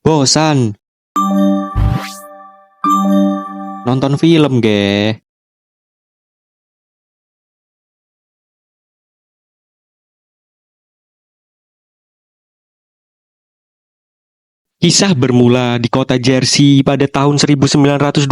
Bosan nonton film ge. Kisah bermula di kota Jersey pada tahun 1928.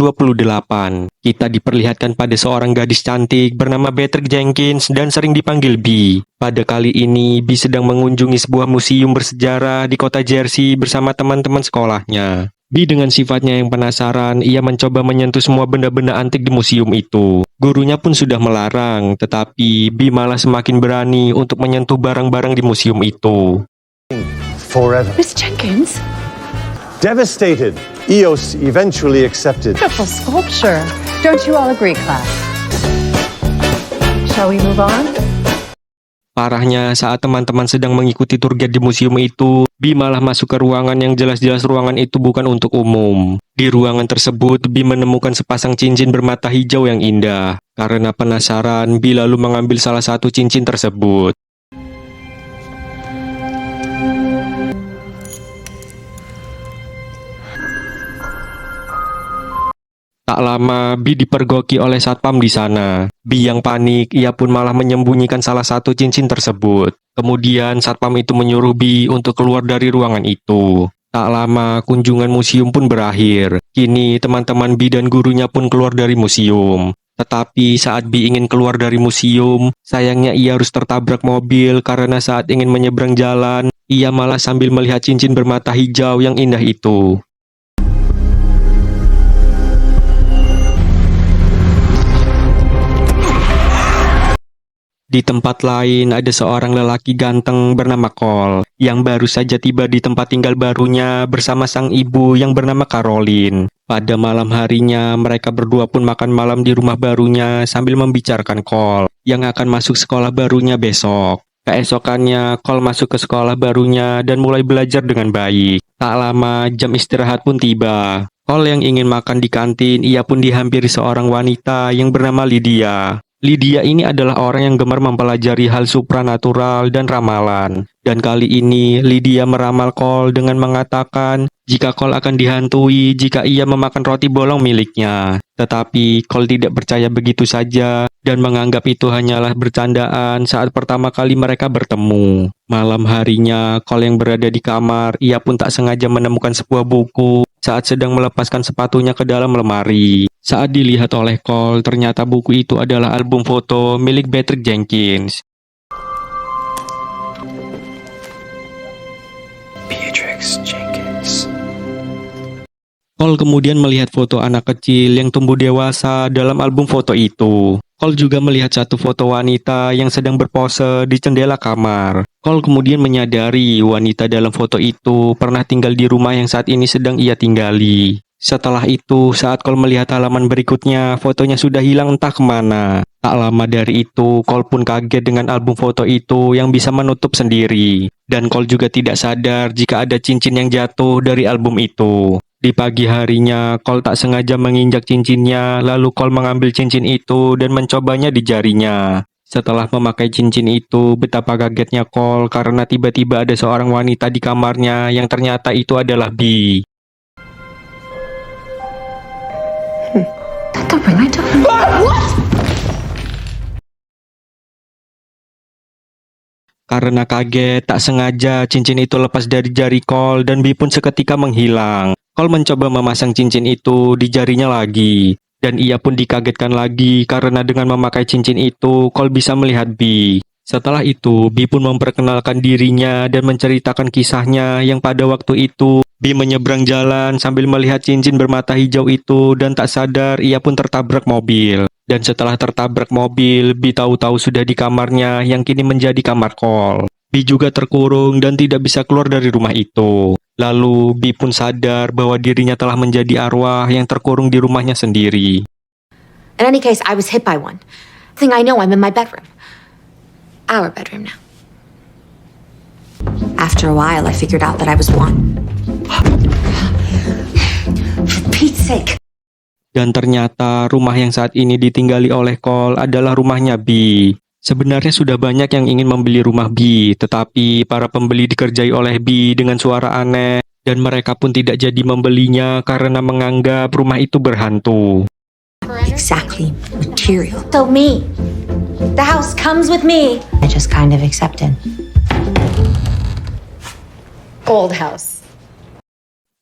Kita diperlihatkan pada seorang gadis cantik bernama Beatrix Jenkins dan sering dipanggil Bee. Pada kali ini, Bee sedang mengunjungi sebuah museum bersejarah di kota Jersey bersama teman-teman sekolahnya. Bee dengan sifatnya yang penasaran, ia mencoba menyentuh semua benda-benda antik di museum itu. Gurunya pun sudah melarang, tetapi Bee malah semakin berani untuk menyentuh barang-barang di museum itu. Forever. Miss Jenkins? Devastated, Eos eventually accepted. Beautiful sculpture. Don't you all agree, class? Shall we move on? Parahnya, saat teman-teman sedang mengikuti tour guide di museum itu, Bee malah masuk ke ruangan yang jelas-jelas ruangan itu bukan untuk umum. Di ruangan tersebut, Bee menemukan sepasang cincin bermata hijau yang indah. Karena penasaran, Bee lalu mengambil salah satu cincin tersebut. Tak lama, Bee dipergoki oleh satpam di sana. Bee yang panik, ia pun malah menyembunyikan salah satu cincin tersebut. Kemudian, satpam itu menyuruh Bee untuk keluar dari ruangan itu. Tak lama, kunjungan museum pun berakhir. Kini, teman-teman Bee dan gurunya pun keluar dari museum. Tetapi saat Bee ingin keluar dari museum, sayangnya ia harus tertabrak mobil karena saat ingin menyeberang jalan, ia malah sambil melihat cincin bermata hijau yang indah itu. Di tempat lain, ada seorang lelaki ganteng bernama Cole, yang baru saja tiba di tempat tinggal barunya bersama sang ibu yang bernama Caroline. Pada malam harinya, mereka berdua pun makan malam di rumah barunya sambil membicarakan Cole, yang akan masuk sekolah barunya besok. Keesokannya, Cole masuk ke sekolah barunya dan mulai belajar dengan baik. Tak lama, jam istirahat pun tiba. Cole yang ingin makan di kantin, ia pun dihampiri seorang wanita yang bernama Lydia. Lydia ini adalah orang yang gemar mempelajari hal supranatural dan ramalan. Dan kali ini, Lydia meramal Cole dengan mengatakan jika Cole akan dihantui jika ia memakan roti bolong miliknya. Tetapi Cole tidak percaya begitu saja dan menganggap itu hanyalah bercandaan saat pertama kali mereka bertemu. Malam harinya, Cole yang berada di kamar, ia pun tak sengaja menemukan sebuah buku saat sedang melepaskan sepatunya ke dalam lemari. Saat dilihat oleh Cole, ternyata buku itu adalah album foto milik Beatrix Jenkins. Beatrix Jenkins. Cole kemudian melihat foto anak kecil yang tumbuh dewasa dalam album foto itu. Cole juga melihat satu foto wanita yang sedang berpose di jendela kamar. Cole kemudian menyadari wanita dalam foto itu pernah tinggal di rumah yang saat ini sedang ia tinggali. Setelah itu, saat Cole melihat halaman berikutnya, fotonya sudah hilang entah kemana. Tak lama dari itu, Cole pun kaget dengan album foto itu yang bisa menutup sendiri. Dan Cole juga tidak sadar jika ada cincin yang jatuh dari album itu. Di pagi harinya, Cole tak sengaja menginjak cincinnya, lalu Cole mengambil cincin itu dan mencobanya di jarinya. Setelah memakai cincin itu, betapa kagetnya Cole karena tiba-tiba ada seorang wanita di kamarnya yang ternyata itu adalah Bee. That the ring I took? What? Karena kaget, tak sengaja cincin itu lepas dari jari Cole dan Bee pun seketika menghilang. Cole mencoba memasang cincin itu di jarinya lagi. Dan ia pun dikagetkan lagi karena dengan memakai cincin itu, Cole bisa melihat Bee. Setelah itu, Bee pun memperkenalkan dirinya dan menceritakan kisahnya yang pada waktu itu, Bee menyeberang jalan sambil melihat cincin bermata hijau itu dan tak sadar ia pun tertabrak mobil. Dan setelah tertabrak mobil, Bee tahu-tahu sudah di kamarnya yang kini menjadi kamar Cole. Bee juga terkurung dan tidak bisa keluar dari rumah itu. Lalu, Bee pun sadar bahwa dirinya telah menjadi arwah yang terkurung di rumahnya sendiri. In any case, I was hit by one. Thing I know, I'm in my bedroom. Our bedroom now. After a while, I figured out that I was one. For Pete's sake. Dan ternyata rumah yang saat ini ditinggali oleh Cole adalah rumahnya Bee. Sebenarnya sudah banyak yang ingin membeli rumah Bee, tetapi para pembeli dikerjai oleh Bee dengan suara aneh dan mereka pun tidak jadi membelinya karena menganggap rumah itu berhantu. Exactly. Material. So me. The house comes with me. I just kind of accepted. Old house.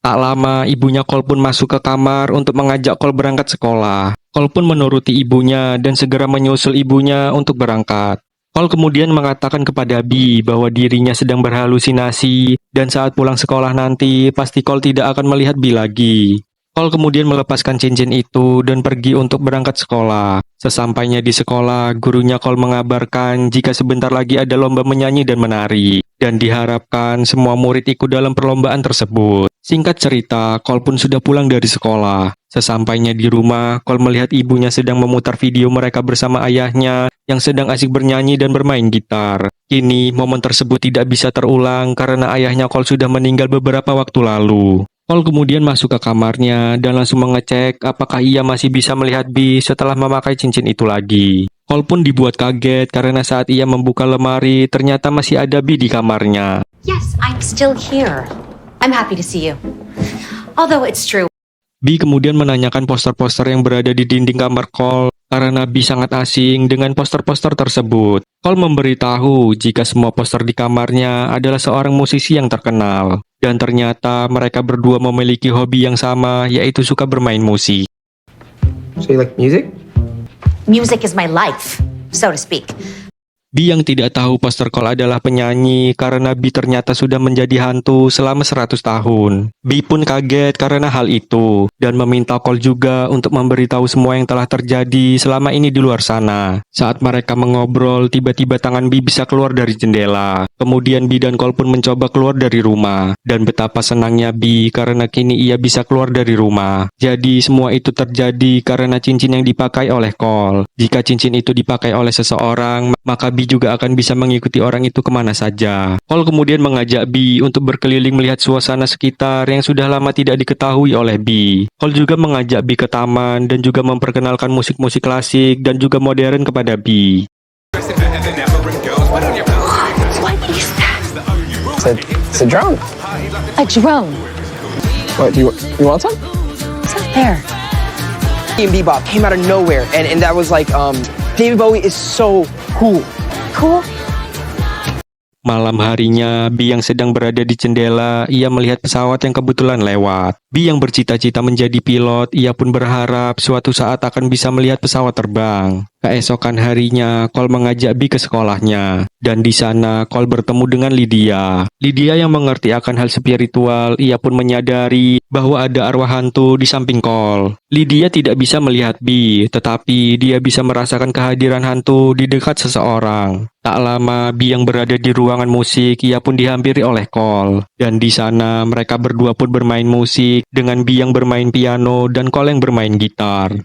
Tak lama, ibunya Cole pun masuk ke kamar untuk mengajak Cole berangkat sekolah. Cole pun menuruti ibunya dan segera menyusul ibunya untuk berangkat. Cole kemudian mengatakan kepada Bee bahwa dirinya sedang berhalusinasi dan saat pulang sekolah nanti pasti Cole tidak akan melihat Bee lagi. Cole kemudian melepaskan cincin itu dan pergi untuk berangkat sekolah. Sesampainya di sekolah, gurunya Cole mengabarkan jika sebentar lagi ada lomba menyanyi dan menari, dan diharapkan semua murid ikut dalam perlombaan tersebut. Singkat cerita, Cole pun sudah pulang dari sekolah. Sesampainya di rumah, Cole melihat ibunya sedang memutar video mereka bersama ayahnya yang sedang asik bernyanyi dan bermain gitar. Kini, momen tersebut tidak bisa terulang karena ayahnya Cole sudah meninggal beberapa waktu lalu. Cole kemudian masuk ke kamarnya dan langsung mengecek apakah ia masih bisa melihat Bee setelah memakai cincin itu lagi. Cole pun dibuat kaget karena saat ia membuka lemari, ternyata masih ada Bee di kamarnya. Yes, I'm still here. I'm happy to see you. Although it's true. Bee kemudian menanyakan poster-poster yang berada di dinding kamar Cole karena Bee sangat asing dengan poster-poster tersebut. Cole memberitahu jika semua poster di kamarnya adalah seorang musisi yang terkenal. Dan ternyata mereka berdua memiliki hobi yang sama, yaitu suka bermain musik. So you like music? Music is my life, so to speak. Bee yang tidak tahu poster Cole adalah penyanyi karena Bee ternyata sudah menjadi hantu selama 100 tahun. Bee pun kaget karena hal itu dan meminta Cole juga untuk memberitahu semua yang telah terjadi selama ini di luar sana. Saat mereka mengobrol, tiba-tiba tangan Bee bisa keluar dari jendela. Kemudian Bee dan Cole pun mencoba keluar dari rumah. Dan betapa senangnya Bee karena kini ia bisa keluar dari rumah. Jadi semua itu terjadi karena cincin yang dipakai oleh Cole. Jika cincin itu dipakai oleh seseorang, maka Bee juga akan bisa mengikuti orang itu kemana saja. Cole kemudian mengajak Bee untuk berkeliling melihat suasana sekitar yang sudah lama tidak diketahui oleh Bee. Cole juga mengajak Bee ke taman dan juga memperkenalkan musik-musik klasik dan juga modern kepada Bee. What is that? It's a drone. A drone. What, you want some? What's up there? and Bebop came out of nowhere, and that was like David Bowie is so cool. Cool. Malam harinya, Bee yang sedang berada di jendela, ia melihat pesawat yang kebetulan lewat. Bee yang bercita-cita menjadi pilot, ia pun berharap suatu saat akan bisa melihat pesawat terbang. Keesokan harinya, Cole mengajak Bee ke sekolahnya. Dan di sana, Cole bertemu dengan Lydia. Lydia yang mengerti akan hal spiritual, ia pun menyadari bahwa ada arwah hantu di samping Cole. Lydia tidak bisa melihat Bee, tetapi dia bisa merasakan kehadiran hantu di dekat seseorang. Tak lama, Bee yang berada di ruangan musik, ia pun dihampiri oleh Cole. Dan di sana, mereka berdua pun bermain musik, dengan Bee yang bermain piano dan Cole yang bermain gitar.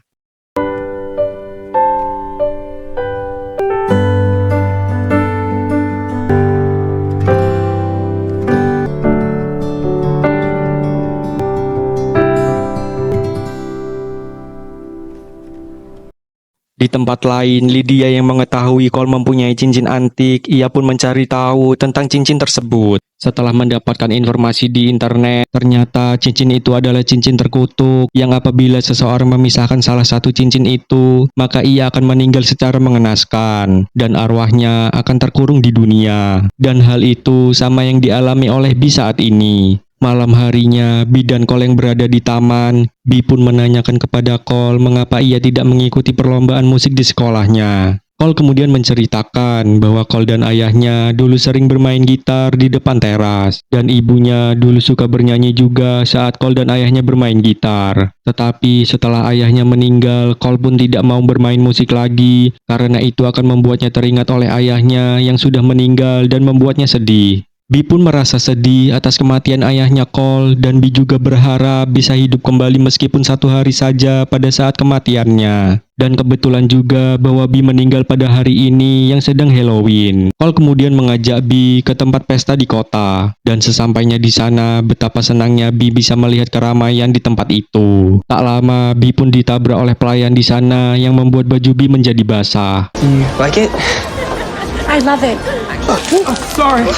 Di tempat lain, Lydia yang mengetahui Cole mempunyai cincin antik, ia pun mencari tahu tentang cincin tersebut. Setelah mendapatkan informasi di internet, ternyata cincin itu adalah cincin terkutuk yang apabila seseorang memisahkan salah satu cincin itu, maka ia akan meninggal secara mengenaskan dan arwahnya akan terkurung di dunia. Dan hal itu sama yang dialami oleh Bee saat ini. Malam harinya, Bee dan Cole yang berada di taman. Bee pun menanyakan kepada Cole mengapa ia tidak mengikuti perlombaan musik di sekolahnya. Cole kemudian menceritakan bahwa Cole dan ayahnya dulu sering bermain gitar di depan teras. Dan ibunya dulu suka bernyanyi juga saat Cole dan ayahnya bermain gitar. Tetapi setelah ayahnya meninggal, Cole pun tidak mau bermain musik lagi karena itu akan membuatnya teringat oleh ayahnya yang sudah meninggal dan membuatnya sedih. Bee pun merasa sedih atas kematian ayahnya Cole dan Bee juga berharap bisa hidup kembali meskipun satu hari saja pada saat kematiannya. Dan kebetulan juga bahwa Bee meninggal pada hari ini yang sedang Halloween. Cole kemudian mengajak Bee ke tempat pesta di kota. Dan sesampainya di sana, betapa senangnya Bee bisa melihat keramaian di tempat itu. Tak lama, Bee pun ditabrak oleh pelayan di sana yang membuat baju Bee menjadi basah. You like it? I love it. Sorry.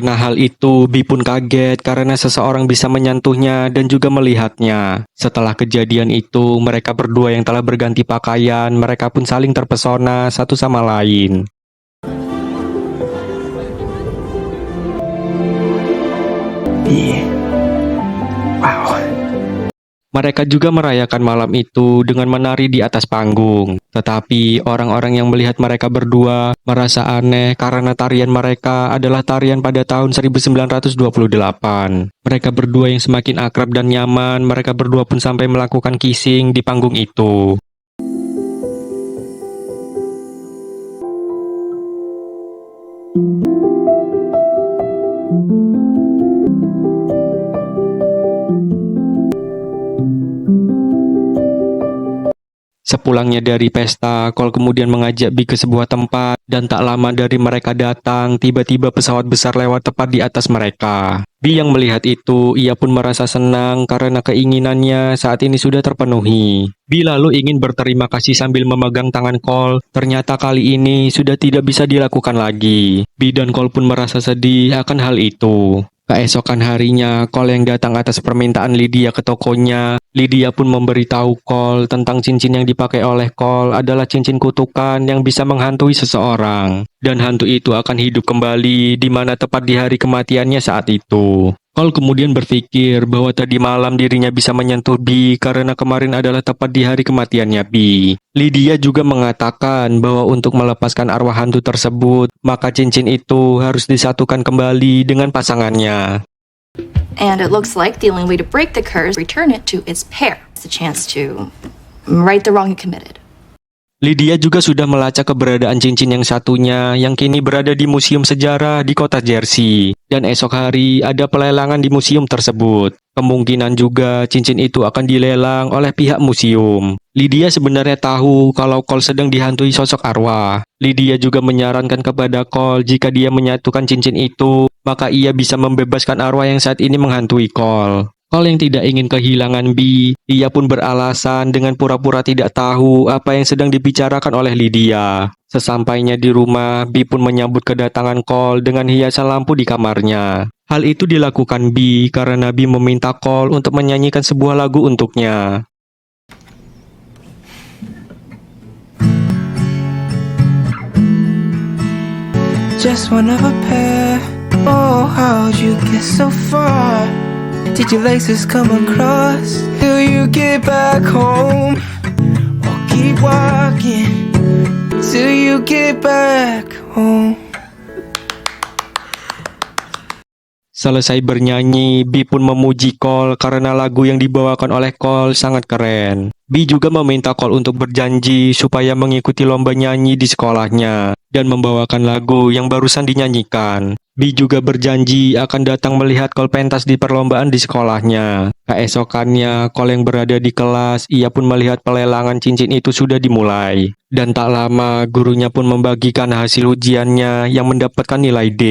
Karena hal itu, Bi pun kaget karena seseorang bisa menyentuhnya dan juga melihatnya. Setelah kejadian itu, mereka berdua yang telah berganti pakaian, mereka pun saling terpesona satu sama lain. B. Wow. Mereka juga merayakan malam itu dengan menari di atas panggung. Tetapi orang-orang yang melihat mereka berdua merasa aneh karena tarian mereka adalah tarian pada tahun 1928. Mereka berdua yang semakin akrab dan nyaman, mereka berdua pun sampai melakukan kissing di panggung itu. Sepulangnya dari pesta, Cole kemudian mengajak Bi ke sebuah tempat dan tak lama dari mereka datang, tiba-tiba pesawat besar lewat tepat di atas mereka. Bi yang melihat itu, ia pun merasa senang karena keinginannya saat ini sudah terpenuhi. Bi lalu ingin berterima kasih sambil memegang tangan Cole, ternyata kali ini sudah tidak bisa dilakukan lagi. Bi dan Cole pun merasa sedih akan hal itu. Keesokan harinya, Cole yang datang atas permintaan Lydia ke tokonya. Lydia pun memberitahu Cole tentang cincin yang dipakai oleh Cole adalah cincin kutukan yang bisa menghantui seseorang. Dan hantu itu akan hidup kembali di mana tepat di hari kematiannya saat itu. Cole kemudian berpikir bahwa tadi malam dirinya bisa menyentuh Bi karena kemarin adalah tepat di hari kematiannya Bi. Lydia juga mengatakan bahwa untuk melepaskan arwah hantu tersebut, maka cincin itu harus disatukan kembali dengan pasangannya. And it looks like the only way to break the curse, return it to its pair. It's a chance to right the wrong you committed. Lydia juga sudah melacak keberadaan cincin yang satunya yang kini berada di museum sejarah di kota Jersey. Dan esok hari ada pelelangan di museum tersebut. Kemungkinan juga cincin itu akan dilelang oleh pihak museum. Lydia sebenarnya tahu kalau Cole sedang dihantui sosok arwah. Lydia juga menyarankan kepada Cole jika dia menyatukan cincin itu, maka ia bisa membebaskan arwah yang saat ini menghantui Cole. Cole yang tidak ingin kehilangan Bi, ia pun beralasan dengan pura-pura tidak tahu apa yang sedang dibicarakan oleh Lydia. Sesampainya di rumah, Bi pun menyambut kedatangan Cole dengan hiasan lampu di kamarnya. Hal itu dilakukan Bi karena Bi meminta Cole untuk menyanyikan sebuah lagu untuknya. Just one of a pair. Oh, how'd you get so far? Did your laces come across till you get back home? Or keep walking till you get back home? Selesai bernyanyi, Bi pun memuji Cole karena lagu yang dibawakan oleh Cole sangat keren. Bi juga meminta Cole untuk berjanji supaya mengikuti lomba nyanyi di sekolahnya dan membawakan lagu yang barusan dinyanyikan. Bi juga berjanji akan datang melihat Cole pentas di perlombaan di sekolahnya. Keesokannya, Cole yang berada di kelas, ia pun melihat pelelangan cincin itu sudah dimulai. Dan tak lama, gurunya pun membagikan hasil ujiannya yang mendapatkan nilai D.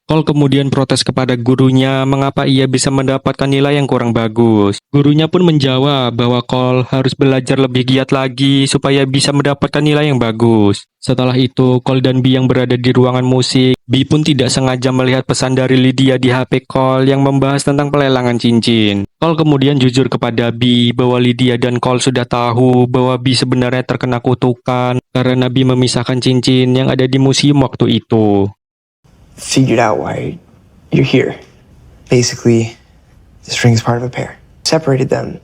Cole kemudian protes kepada gurunya mengapa ia bisa mendapatkan nilai yang kurang bagus. Gurunya pun menjawab bahwa Cole harus belajar lebih giat lagi supaya bisa mendapatkan nilai yang bagus. Setelah itu, Cole dan Bi yang berada di ruangan musik. Bi pun tidak sengaja melihat pesan dari Lydia di HP Cole yang membahas tentang pelelangan cincin. Cole kemudian jujur kepada Bi bahwa Lydia dan Cole sudah tahu bahwa Bi sebenarnya terkena kutukan karena Bi memisahkan cincin yang ada di museum waktu itu. Figured out why you're here. Basically, this ring is part of a pair. Separated them.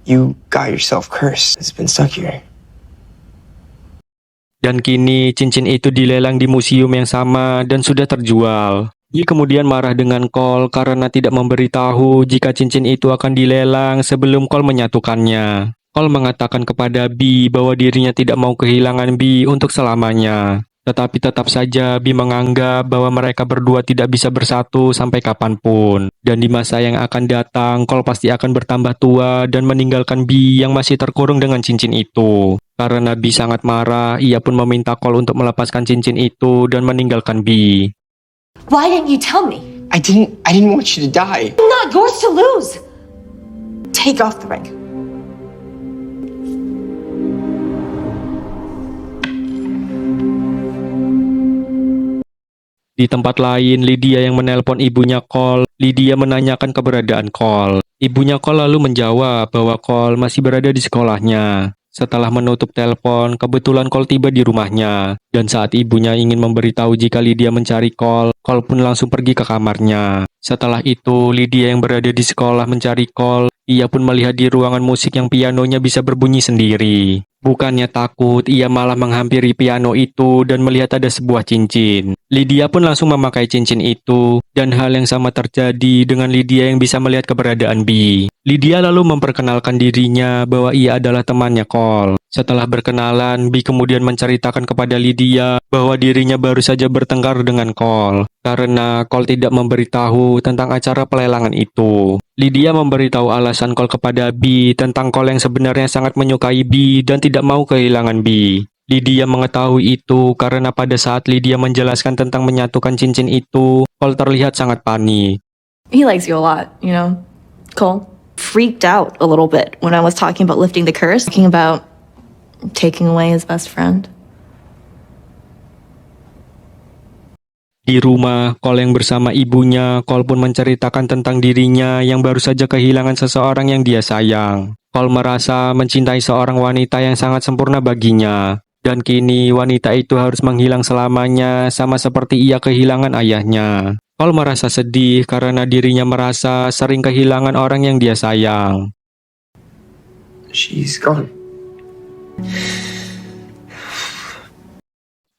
You got yourself cursed. It's been stuck here. Dan kini cincin itu dilelang di museum yang sama dan sudah terjual. Bi kemudian marah dengan Cole karena tidak memberitahu jika cincin itu akan dilelang sebelum Cole menyatukannya. Cole mengatakan kepada Bi bahwa dirinya tidak mau kehilangan Bi untuk selamanya. Tetapi tetap saja Bi menganggap bahwa mereka berdua tidak bisa bersatu sampai kapanpun. Dan di masa yang akan datang, Cole pasti akan bertambah tua dan meninggalkan Bi yang masih terkurung dengan cincin itu. Karena Bi sangat marah, ia pun meminta Cole untuk melepaskan cincin itu dan meninggalkan Bi. Why didn't you tell me? I didn't want you to die. Not yours to lose. Take off the ring. Di tempat lain, Lydia yang menelpon ibunya Cole. Lydia menanyakan keberadaan Cole. Ibunya Cole lalu menjawab bahwa Cole masih berada di sekolahnya. Setelah menutup telepon, kebetulan Cole tiba di rumahnya. Dan saat ibunya ingin memberitahu jika Lydia mencari Cole, Cole pun langsung pergi ke kamarnya. Setelah itu, Lydia yang berada di sekolah mencari Cole. Ia pun melihat di ruangan musik yang pianonya bisa berbunyi sendiri. Bukannya takut, ia malah menghampiri piano itu dan melihat ada sebuah cincin. Lydia pun langsung memakai cincin itu, dan hal yang sama terjadi dengan Lydia yang bisa melihat keberadaan Bee. Lydia lalu memperkenalkan dirinya bahwa ia adalah temannya Cole. Setelah berkenalan, Bee kemudian menceritakan kepada Lydia bahwa dirinya baru saja bertengkar dengan Cole, karena Cole tidak memberitahu tentang acara pelelangan itu. Lydia memberitahu alasan Cole kepada Bee tentang Cole yang sebenarnya sangat menyukai Bee dan tidak mau kehilangan Bee. Lydia mengetahui itu karena pada saat Lydia menjelaskan tentang menyatukan cincin itu, Cole terlihat sangat panik. He likes you a lot, you know. Cole freaked out a little bit when I was talking about lifting the curse, talking about taking away his best friend. Di rumah, Cole yang bersama ibunya, Cole pun menceritakan tentang dirinya yang baru saja kehilangan seseorang yang dia sayang. Cole merasa mencintai seorang wanita yang sangat sempurna baginya. Dan kini wanita itu harus menghilang selamanya sama seperti ia kehilangan ayahnya. Cole merasa sedih karena dirinya merasa sering kehilangan orang yang dia sayang. She's gone.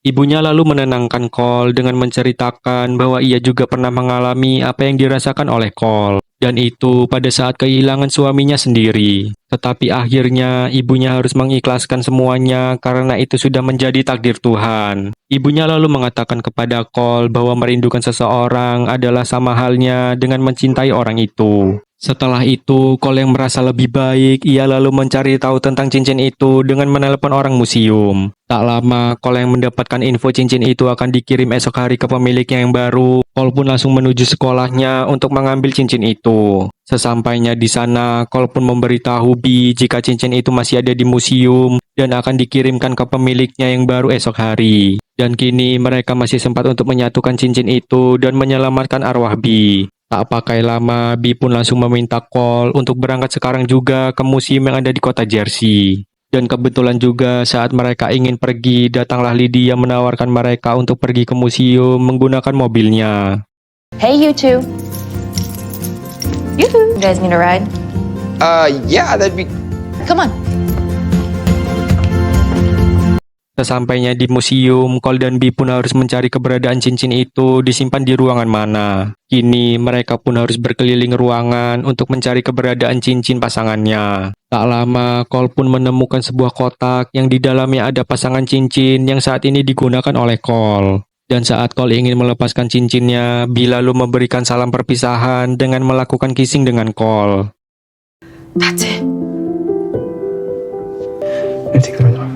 Ibunya lalu menenangkan Cole dengan menceritakan bahwa ia juga pernah mengalami apa yang dirasakan oleh Cole. Dan itu pada saat kehilangan suaminya sendiri. Tetapi akhirnya ibunya harus mengikhlaskan semuanya karena itu sudah menjadi takdir Tuhan. Ibunya lalu mengatakan kepada Cole bahwa merindukan seseorang adalah sama halnya dengan mencintai orang itu. Setelah itu, Cole yang merasa lebih baik, ia lalu mencari tahu tentang cincin itu dengan menelpon orang museum. Tak lama, Cole yang mendapatkan info cincin itu akan dikirim esok hari ke pemiliknya yang baru. Cole pun langsung menuju sekolahnya untuk mengambil cincin itu. Sesampainya di sana, Cole pun memberitahu Bee jika cincin itu masih ada di museum dan akan dikirimkan ke pemiliknya yang baru esok hari. Dan kini mereka masih sempat untuk menyatukan cincin itu dan menyelamatkan arwah Bee. Tak pakai lama, Bee pun langsung meminta Cole untuk berangkat sekarang juga ke museum yang ada di kota Jersey. Dan kebetulan juga saat mereka ingin pergi, datanglah Lydia menawarkan mereka untuk pergi ke museum menggunakan mobilnya. Hey, you two. You guys need a ride? Yeah, that'd be... Come on. Sesampainya di museum, Cole dan Bee pun harus mencari keberadaan cincin itu disimpan di ruangan mana. Kini mereka pun harus berkeliling ruangan untuk mencari keberadaan cincin pasangannya. Tak lama, Cole pun menemukan sebuah kotak yang di dalamnya ada pasangan cincin yang saat ini digunakan oleh Cole. Dan saat Cole ingin melepaskan cincinnya, Bee lalu memberikan salam perpisahan dengan melakukan kissing dengan Cole. That's it. Take the ring off.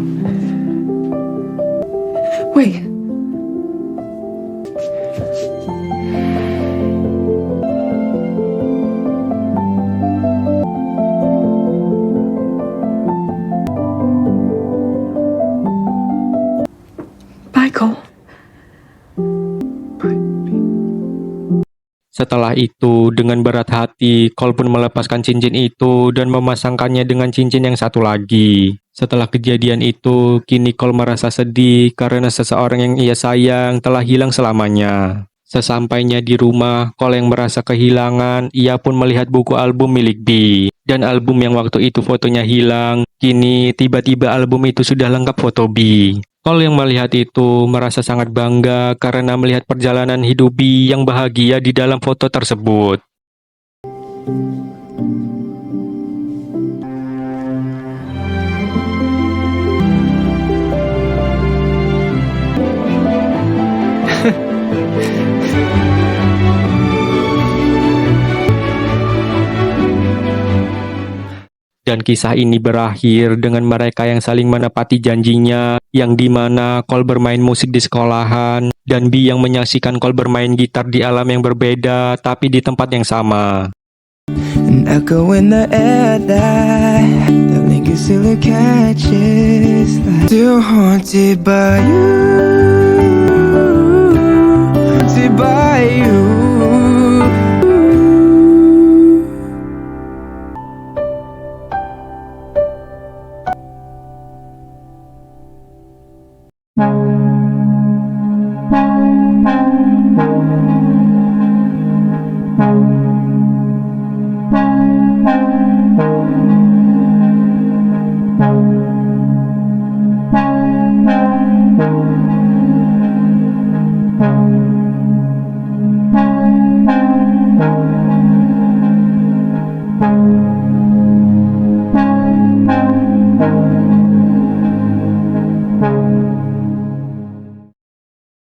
Wait. Bye, Cole. Setelah itu, dengan berat hati, Cole pun melepaskan cincin itu dan memasangkannya dengan cincin yang satu lagi. Setelah kejadian itu, kini Cole merasa sedih karena seseorang yang ia sayang telah hilang selamanya. Sesampainya di rumah, Cole yang merasa kehilangan, ia pun melihat buku album milik Bee. Dan album yang waktu itu fotonya hilang, kini tiba-tiba album itu sudah lengkap foto Bee. Cole yang melihat itu merasa sangat bangga karena melihat perjalanan hidup Bee yang bahagia di dalam foto tersebut. Dan kisah ini berakhir dengan mereka yang saling menepati janjinya, yang dimana Cole bermain musik di sekolahan, dan Bee yang menyaksikan Cole bermain gitar di alam yang berbeda, tapi di tempat yang sama. An echo in the air that link is still it catches light. Still haunted by you. by you.